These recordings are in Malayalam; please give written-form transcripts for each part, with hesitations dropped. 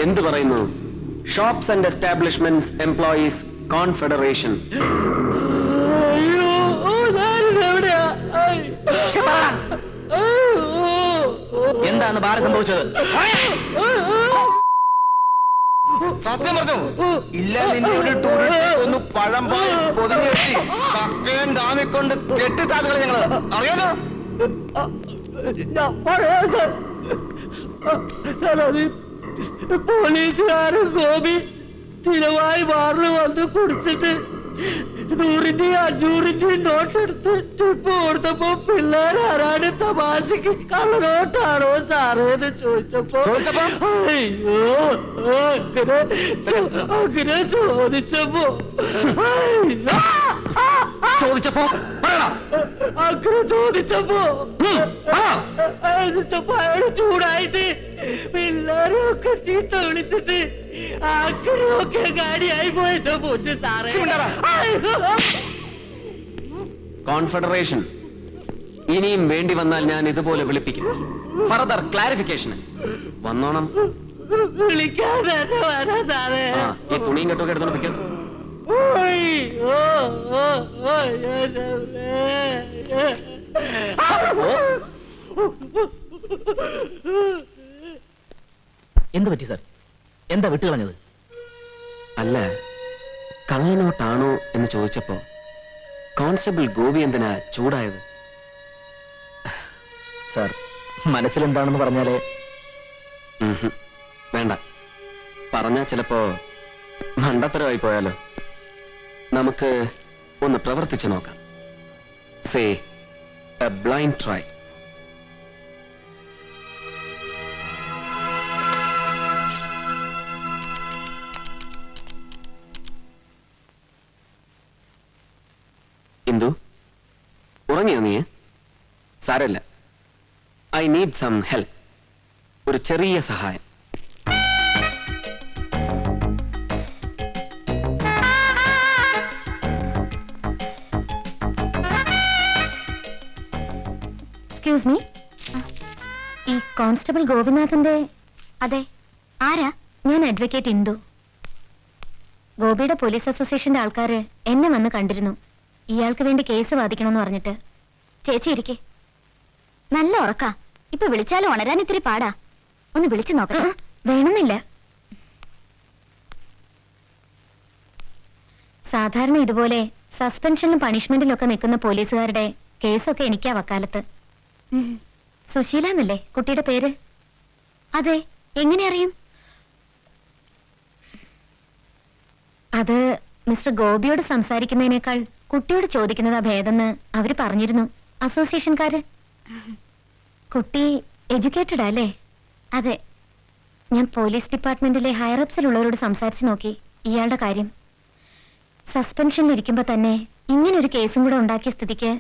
എന്ത് പറയുന്നു? Shops and establishments employees confederation. എന്താണ് ബാറ് സംഭവിച്ചത്? സത്യം പറഞ്ഞു ഇല്ല, നിന്നെ ഒരു ടൂറിസ്റ്റ് ഒന്ന് പഴം പൊതിഞ്ഞു വെട്ടി കക്കയും ഡാമിക്കൊണ്ട് കെട്ടിത്താത്തുകൾ ഞങ്ങള് അറിയാലോ. പോലീസുകാരൻ ഗോപി സ്ഥിരമായി ബാറിൽ വന്ന് കുടിച്ചിട്ട് 100-ന്റെയും 500-ന്റെയും നോട്ടെടുത്ത് ടിപ്പ് കൊടുത്തപ്പോ പിള്ളേരാരാണ് തമാശക്ക് കള്ളനോട്ടാണോ സാറേ എന്ന് ചോദിച്ചപ്പോ അയ്യോ അങ്ങനെ ചോദിച്ചപ്പോ അങ്ങനെ ചോദിച്ചപ്പോ അയാൾ ചൂടായിട്ട് പിള്ളേരൊക്കെ ചീത്ത വിളിച്ചിട്ട് അങ്ങനെയൊക്കെ ഗാഡിയായി പോയത് പോച്ച് സാറേ. കോൺഫെഡറേഷൻ ഇനിയും വേണ്ടി വന്നാൽ ഞാൻ ഇതുപോലെ വിളിപ്പിക്കും. ഫർദർ ക്ലാരിഫിക്കേഷന് വന്നോണം. വിളിക്കാതെ വരാ സാറേ. ഈ തുണിയും കെട്ടൊക്കെ എടുത്തോണ്ട് പിടിക്കും. എന്ത് പറ്റി സാർ? എന്താ വിട്ടുകളഞ്ഞത്? അല്ല, കള്ളനോട്ടാണോ എന്ന് ചോദിച്ചപ്പോ കോൺസ്റ്റബിൾ ഗോപി എന്തിനാ ചൂടായത്? സാർ മനസ്സിലെന്താണെന്ന് പറഞ്ഞാല്. വേണ്ട, പറഞ്ഞാ ചിലപ്പോ മണ്ടത്തരമായി പോയാലോ. നമുക്ക് ഒന്ന് പ്രവർത്തിച്ചു നോക്കാം. Say A blind try. Indu, ഉറങ്ങിയോ നീ? സാരമില്ല, ഐ നീഡ് സം ഹെൽപ്പ്. ഒരു ചെറിയ സഹായം. എക്സ്ക്യൂസ് മീ, ഈ കോൺസ്റ്റബിൾ ഗോപിനാഥന്റെ? അതെ. ആരാ? ഞാൻ അഡ്വക്കേറ്റ് ഇന്ദു. ഗോപിയുടെ പോലീസ് അസോസിയേഷന്റെ ആൾക്കാര് എന്നെ വന്ന് കണ്ടിരുന്നു. ഇയാൾക്ക് വേണ്ടി കേസ് വാദിക്കണമെന്ന് പറഞ്ഞിട്ട്. ചേച്ചി ഇരിക്കെ. നല്ല ഉറക്കാ. ഇപ്പൊ വിളിച്ചാലും ഉണരാൻ ഇത്തിരി പാടാ. ഒന്ന് വിളിച്ചു നോക്കാം. വേണമെന്നില്ല. സാധാരണ ഇതുപോലെ സസ്പെൻഷനിലും പണിഷ്മെന്റിലും ഒക്കെ നിൽക്കുന്ന പോലീസുകാരുടെ കേസൊക്കെ എനിക്കാ വക്കാലത്ത്. സുശീല എന്നല്ലേ കുട്ടിയുടെ പേര്? അതെ. എങ്ങനെ അറിയും? അത് മിസ്റ്റർ ഗോപിയോട് സംസാരിക്കുന്നതിനേക്കാൾ കുട്ടിയോട് ചോദിക്കുന്നതാ ഭേദമെന്ന് അവര് പറഞ്ഞിരുന്നു, അസോസിയേഷൻകാര്. കുട്ടി എഡ്യൂക്കേറ്റഡ് അല്ലേ? അതെ. ഞാൻ പോലീസ് ഡിപ്പാർട്ട്മെന്റിലെ ഹയറപ്സിലുള്ളവരോട് സംസാരിച്ചു നോക്കി ഇയാളുടെ കാര്യം. സസ്പെൻഷനിൽ ഇരിക്കുമ്പോ തന്നെ ഇങ്ങനൊരു കേസും കൂടെ ഉണ്ടാക്കിയ സ്ഥിതിക്ക്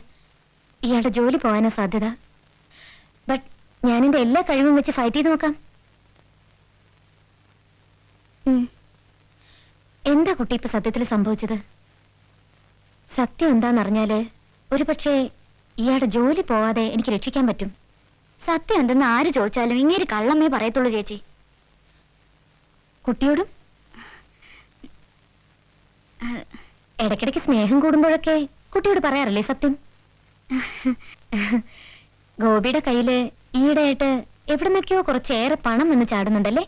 ഇയാളുടെ ജോലി പോകാനാ സാധ്യത. ബട്ട് ഞാനെന്റെ എല്ലാ കഴിവും വെച്ച് ഫൈറ്റ് ചെയ്ത് നോക്കാം. എന്താ കുട്ടി ഇപ്പൊ സത്യത്തിൽ സംഭവിച്ചത്? സത്യം എന്താന്നറിഞ്ഞാല് ഒരു പക്ഷേ ഇയാളുടെ ജോലി പോവാതെ എനിക്ക് രക്ഷിക്കാൻ പറ്റും. സത്യം എന്തെന്ന് ആര് ചോദിച്ചാലും ഇങ്ങനെ കള്ളമ്മേ പറയത്തുള്ളൂ ചേച്ചി. കുട്ടിയോടും ഇടയ്ക്കിടയ്ക്ക് സ്നേഹം കൂടുമ്പോഴൊക്കെ കുട്ടിയോട് പറയാറില്ലേ സത്യം? ഗോപിയുടെ കയ്യില് ഈയിടെയായിട്ട് എവിടുന്നൊക്കെയോ കുറച്ചേറെ പണം വന്ന് ചാടുന്നുണ്ടല്ലേ?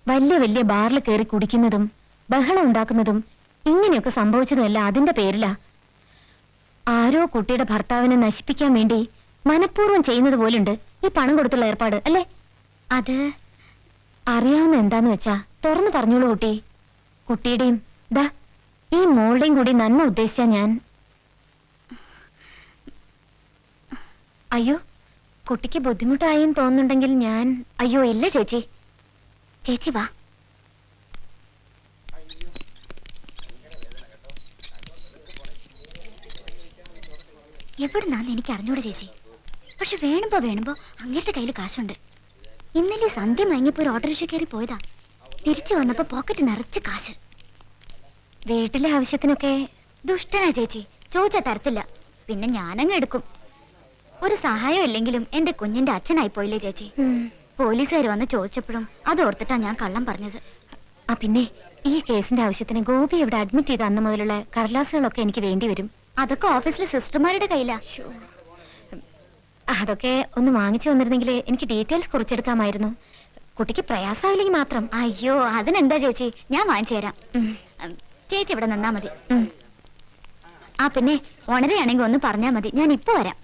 വലിയ വലിയ ബാറിൽ കയറി കുടിക്കുന്നതും ബഹളം ഉണ്ടാക്കുന്നതും ഇങ്ങനെയൊക്കെ സംഭവിച്ചതുമല്ല അതിന്റെ പേരിലാ. ആരോ കുട്ടിയുടെ ഭർത്താവിനെ നശിപ്പിക്കാൻ വേണ്ടി മനഃപൂർവ്വം ചെയ്യുന്നത് പോലുണ്ട് ഈ പണം കൊടുത്തുള്ള ഏർപ്പാട് അല്ലേ? അത് അറിയാവുന്ന എന്താന്ന് വെച്ചാ തുറന്നു പറഞ്ഞോളൂ കുട്ടി. കുട്ടിയുടെയും ദാ ഈ മോളുടെയും കൂടി നന്മ ഉദ്ദേശിച്ച ഞാൻ. അയ്യോ, കുട്ടിക്ക് ബുദ്ധിമുട്ടായെന്ന് തോന്നുന്നുണ്ടെങ്കിൽ ഞാൻ. അയ്യോ ഇല്ല ചേച്ചി. ചേച്ചി വാ. എവിടുന്നാന്ന് എനിക്ക് അറിഞ്ഞൂടെ ചേച്ചി. പക്ഷെ വേണുമ്പോ അങ്ങേരുടെ കയ്യിൽ കാശുണ്ട്. ഇന്നലെ സന്ധ്യ മയങ്ങിപ്പോ ഒരു ഓട്ടോറിക്ഷ കയറി പോയതാ. തിരിച്ചു വന്നപ്പോ പോക്കറ്റ് നിറച്ച് കാശ്. വീട്ടിലെ ആവശ്യത്തിനൊക്കെ ദുഷ്ടനാ ചേച്ചി, ചോദിച്ചാ തരത്തില്ല. പിന്നെ ഞാനങ്ങ് എടുക്കും. ഒരു സഹായം ഇല്ലെങ്കിലും എന്റെ കുഞ്ഞിന്റെ അച്ഛനായി പോയില്ലേ ചേച്ചി. പോലീസുകാർ വന്ന് ചോദിച്ചപ്പോഴും അത് ഓർത്തിട്ടാ ഞാൻ കള്ളം പറഞ്ഞത്. ആ പിന്നെ ഈ കേസിന്റെ ആവശ്യത്തിന് ഗോപി ഇവിടെ അഡ്മിറ്റ് ചെയ്ത അന്ന് മുതലുള്ള കടലാസുകളൊക്കെ എനിക്ക് വേണ്ടി വരും. അതൊക്കെ ഓഫീസിലെ സിസ്റ്റർമാരുടെ കയ്യിലാ. അതൊക്കെ ഒന്ന് വാങ്ങിച്ചു വന്നിരുന്നെങ്കിൽ എനിക്ക് ഡീറ്റെയിൽസ് കുറിച്ചെടുക്കാമായിരുന്നു. കുട്ടിക്ക് പ്രയാസമില്ലെങ്കിൽ മാത്രം. അയ്യോ അതിനെന്താ ചേച്ചി, ഞാൻ വാങ്ങിച്ചു തരാം. ചേച്ചി ഇവിടെ നിന്നാ മതി. ആ പിന്നെ ഉണരെയാണെങ്കിൽ ഒന്ന് പറഞ്ഞാ മതി, ഞാൻ ഇപ്പൊ വരാം.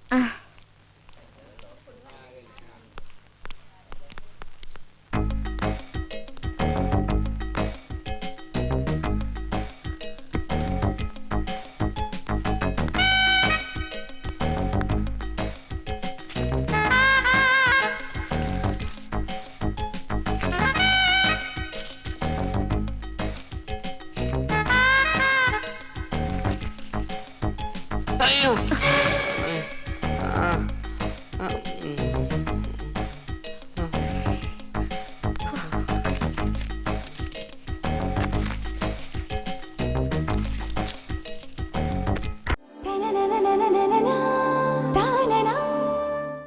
അയ്യോ